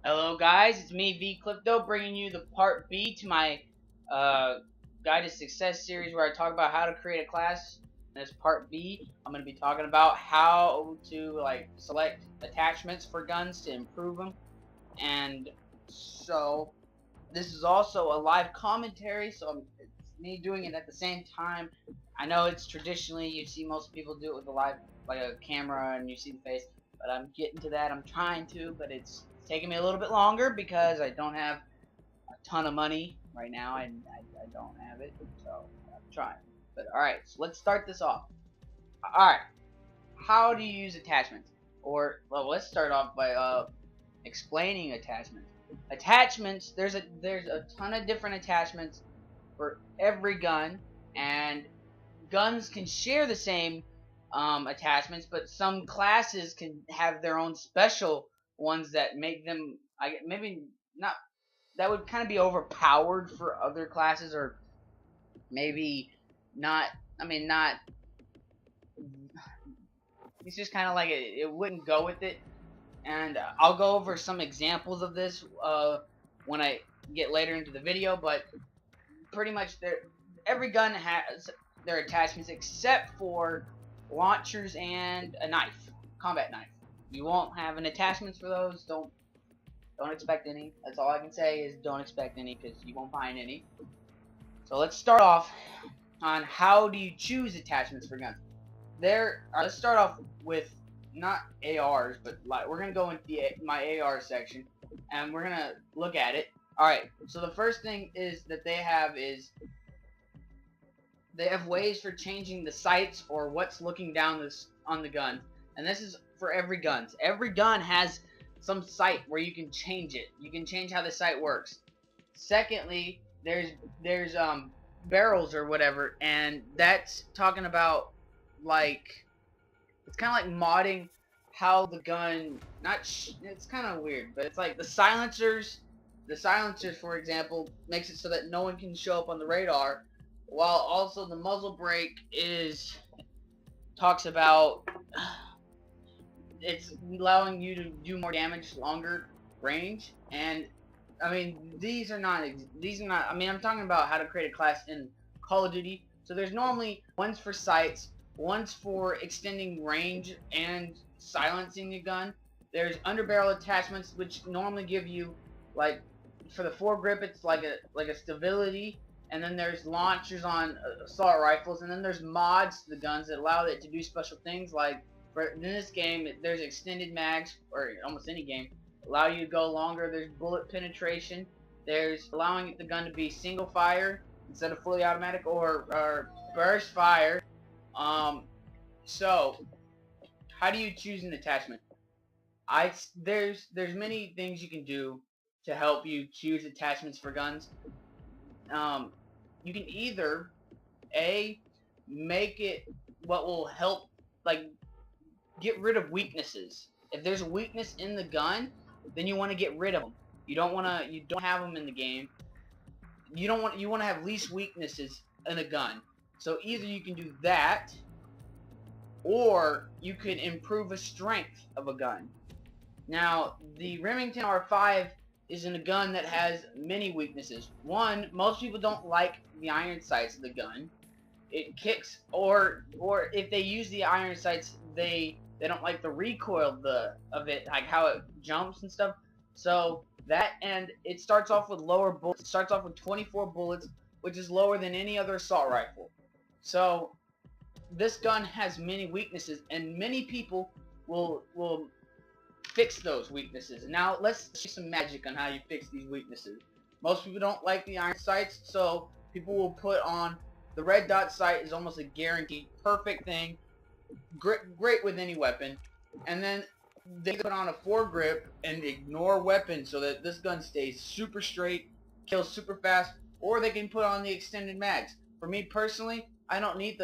Hello guys, it's me vKlifto bringing you the part B to my uh, Guide to Success series where I talk about how to create a class. In this part B, I'm going to be talking about how to select attachments for guns to improve them. And so this is also a live commentary, so it's me doing it at the same time. I know it's traditionally you see most people do it with a live a camera and you see the face, but I'm getting to that. I'm trying to, but it's taking me a little bit longer because I don't have a ton of money right now. I don't have it, so I'm trying. But alright, so let's start this off. Alright, how do you use attachments? Or, well, let's start off by explaining attachments. Attachments, there's a ton of different attachments for every gun, and guns can share the same attachments, but some classes can have their own special ones that make them, maybe not, that would kind of be overpowered for other classes, or maybe not. I mean, not. It's just kind of like it wouldn't go with it. And I'll go over some examples of this when I get later into the video, but pretty much every gun has their attachments except for launchers and a knife, combat knife. You won't have an attachments for those. Don't expect any. That's all I can say is don't expect any because you won't find any. So let's start off on how do you choose attachments for guns. Let's start off with not ARs, but we're gonna go into my AR section, and we're gonna look at it. All right. So the first thing is that they have ways for changing the sights or what's looking down on the gun, and this is for every gun. Every gun has some sight where you can change it. You can change how the sight works. Secondly, there's barrels or whatever, and that's talking about it's kind of like modding how the gun it's kind of weird, but it's like the silencers, for example, makes it so that no one can show up on the radar, while also the muzzle brake talks about it's allowing you to do more damage longer range. And I mean, these are not, I mean, I'm talking about how to create a class in Call of Duty. So there's normally ones for sights, one's for extending range and silencing the gun. There's underbarrel attachments, which normally give you, like, for the foregrip, it's like a stability. And then there's launchers on assault rifles, and then there's mods to the guns that allow it to do special things. Like in this game, there's extended mags, or almost any game, allow you to go longer. There's bullet penetration. There's allowing the gun to be single fire instead of fully automatic, or burst fire. So how do you choose an attachment? There's many things you can do to help you choose attachments for guns. You can either make it what will help, like, get rid of weaknesses. If there's a weakness in the gun, then you want to get rid of them. You don't have them in the game. You want to have least weaknesses in a gun. So either you can do that, or you can improve the strength of a gun. Now, the Remington R5 is in a gun that has many weaknesses. One, most people don't like the iron sights of the gun. It kicks, or if they use the iron sights, they don't like the recoil of it, like how it jumps and stuff. So that, and it starts off with lower bullets. It starts off with 24 bullets, which is lower than any other assault rifle. So this gun has many weaknesses, and many people will fix those weaknesses. Now let's see some magic on how you fix these weaknesses. Most people don't like the iron sights, so people will put on the red dot sight. Is almost a guaranteed perfect thing, great with any weapon. And then they put on a foregrip and ignore weapons so that this gun stays super straight, kills super fast. Or they can put on the extended mags. For me personally, I don't need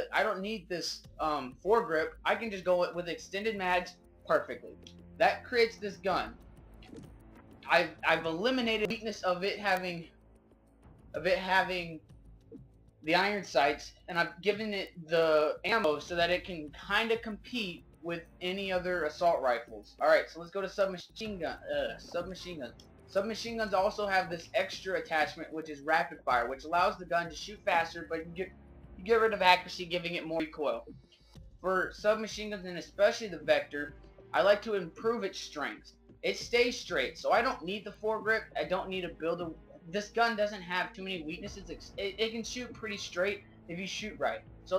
this foregrip. I can just go with extended mags perfectly. That creates this gun. I've eliminated the weakness of it having the iron sights, and I've given it the ammo so that it can kind of compete with any other assault rifles. Alright, so let's go to submachine gun. Submachine guns. Submachine guns also have this extra attachment, which is rapid fire, which allows the gun to shoot faster, but you get rid of accuracy, giving it more recoil. For submachine guns, and especially the Vector, I like to improve its strength. It stays straight, so I don't need the foregrip. I don't need to build a... This gun doesn't have too many weaknesses. It can shoot pretty straight if you shoot right. So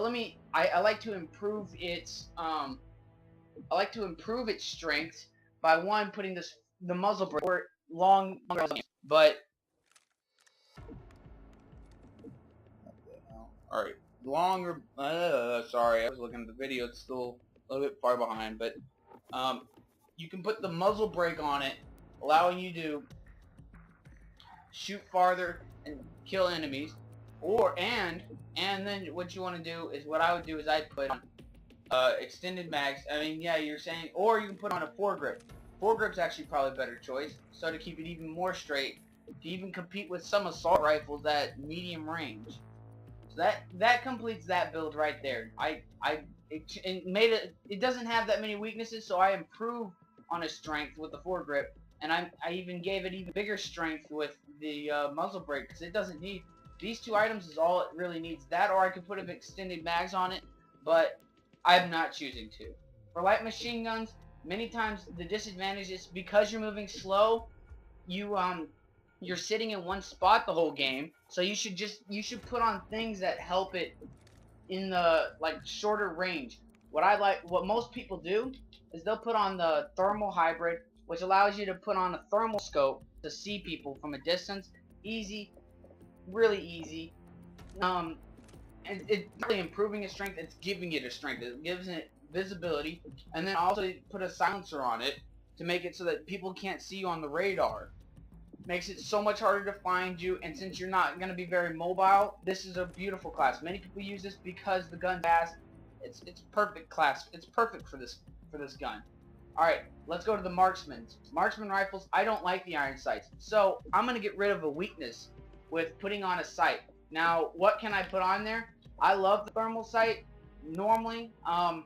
I like to improve its strength by one, putting the muzzle brake or long, but alright, longer, sorry, I was looking at the video, it's still a little bit far behind, but you can put the muzzle brake on it, allowing you to shoot farther and kill enemies, and then what you want to do is, what I would do is I'd put on extended mags. I mean, yeah, you're saying, or you can put on a foregrip. Foregrip's actually probably a better choice, so to keep it even more straight, to even compete with some assault rifles at medium range. So that completes that build right there. It doesn't have that many weaknesses, so I improved on its strength with the foregrip, and I even gave it even bigger strength with the muzzle brake, because it doesn't need... These two items is all it really needs. That, or I could put an extended mags on it, but I'm not choosing to. For light machine guns, many times the disadvantage is because you're moving slow, you're sitting in one spot the whole game, so you should put on things that help it in the shorter range. What most people do is they'll put on the thermal hybrid, which allows you to put on a thermal scope to see people from a distance. Easy, really easy. And it's really improving its strength. It's giving it a strength. It gives it visibility, and then also put a silencer on it to make it so that people can't see you on the radar. Makes it so much harder to find you, and since you're not going to be very mobile, this is a beautiful class. Many people use this because the gun's fast. It's perfect class. It's perfect for this gun. Alright, let's go to the marksmen. Marksman rifles, I don't like the iron sights, so I'm going to get rid of a weakness with putting on a sight. Now, what can I put on there? I love the thermal sight. Normally, I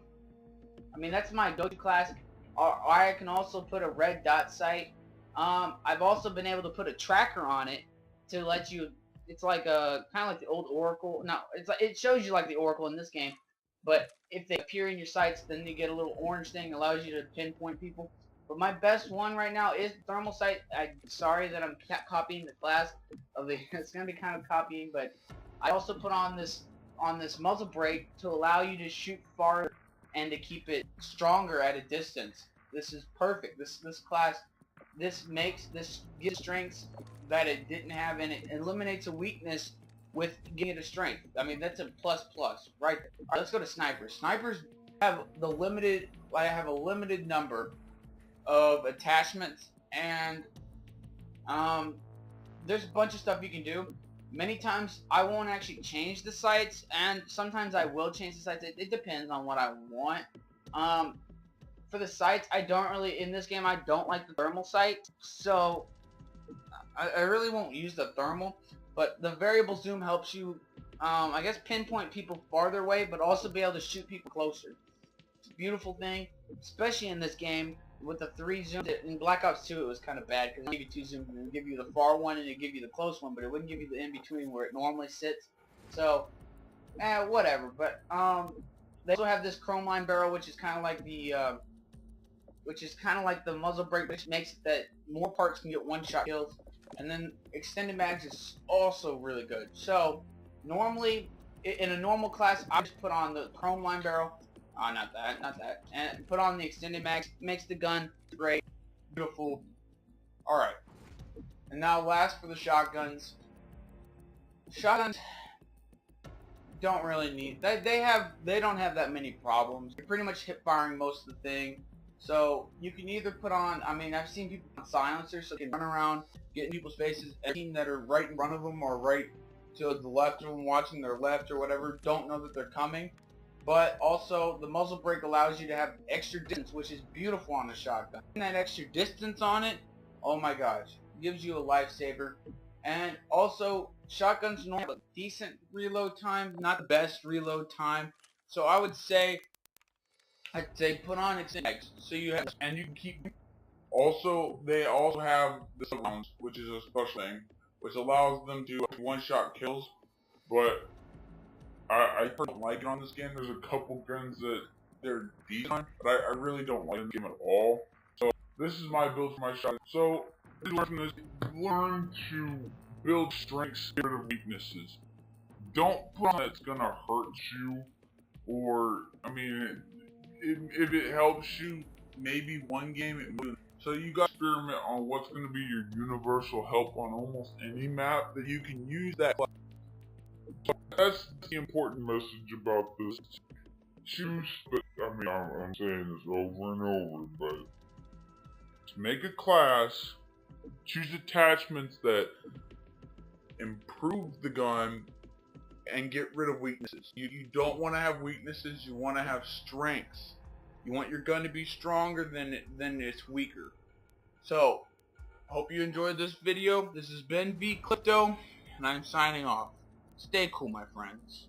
mean, that's my go-to class. Or I can also put a red dot sight. I've also been able to put a tracker on it to let you... It's like a kind of like the old Oracle. No, it shows you like the Oracle in this game, but if they appear in your sights, then you get a little orange thing, allows you to pinpoint people. But my best one right now is thermal sight. I'm sorry that I'm copying the class of the... It's gonna be kind of copying, but I also put on this muzzle brake to allow you to shoot farther and to keep it stronger at a distance. This is perfect. This class, this gives strengths that it didn't have, and it eliminates a weakness with giving it a strength. I mean, that's a plus right there. All right, let's go to snipers. Snipers have a limited number of attachments, and there's a bunch of stuff you can do. Many times I won't actually change the sights, and sometimes I will change the sights. It depends on what I want. For the sights, I don't really, in this game, I don't like the thermal sight, so I really won't use the thermal, but the variable zoom helps you, I guess, pinpoint people farther away, but also be able to shoot people closer. It's a beautiful thing, especially in this game with the 3 zooms. In Black Ops 2 it was kind of bad because it gave you 2 zooms, and it would give you the far one and it would give you the close one, but it wouldn't give you the in-between where it normally sits. So, whatever. But they also have this chrome line barrel, which is kind of like the muzzle brake, which makes it that more parts can get one-shot kills. And then extended mags is also really good. So normally in a normal class, I just put on the chrome line barrel. Not that. And put on the extended mags. Makes the gun great, beautiful. Alright. And now last for the shotguns. Shotguns don't really need... They don't have that many problems. You're pretty much hip firing most of the thing. So you can either put on... I mean, I've seen people on silencers, so they can run around, get in people's faces. A team that are right in front of them or right to the left of them, watching their left or whatever, don't know that they're coming. But also, the muzzle brake allows you to have extra distance, which is beautiful on the shotgun. And that extra distance on it, oh my gosh, gives you a lifesaver. And also, shotguns normally have a decent reload time, not the best reload time. So I would say I'd say put on extended so you have, and you can keep. Also, they also have the rounds, which is a special thing, which allows them to one-shot kills. But I don't like it on this game. There's a couple guns that they're decent on, but I really don't like the game at all. So this is my build for my shot. So learn to build strengths, get rid of weaknesses. Don't put on that's gonna hurt you, or I mean, if it helps you, maybe one game it will. So you got to experiment on what's going to be your universal help on almost any map that you can use that class. So that's the important message about this. Choose, but I mean, I'm saying this over and over, but make a class, choose attachments that improve the gun, and get rid of weaknesses. You don't want to have weaknesses, you want to have strengths. You want your gun to be stronger than it's weaker. So, hope you enjoyed this video. This has been vKlifto, and I'm signing off. Stay cool, my friends.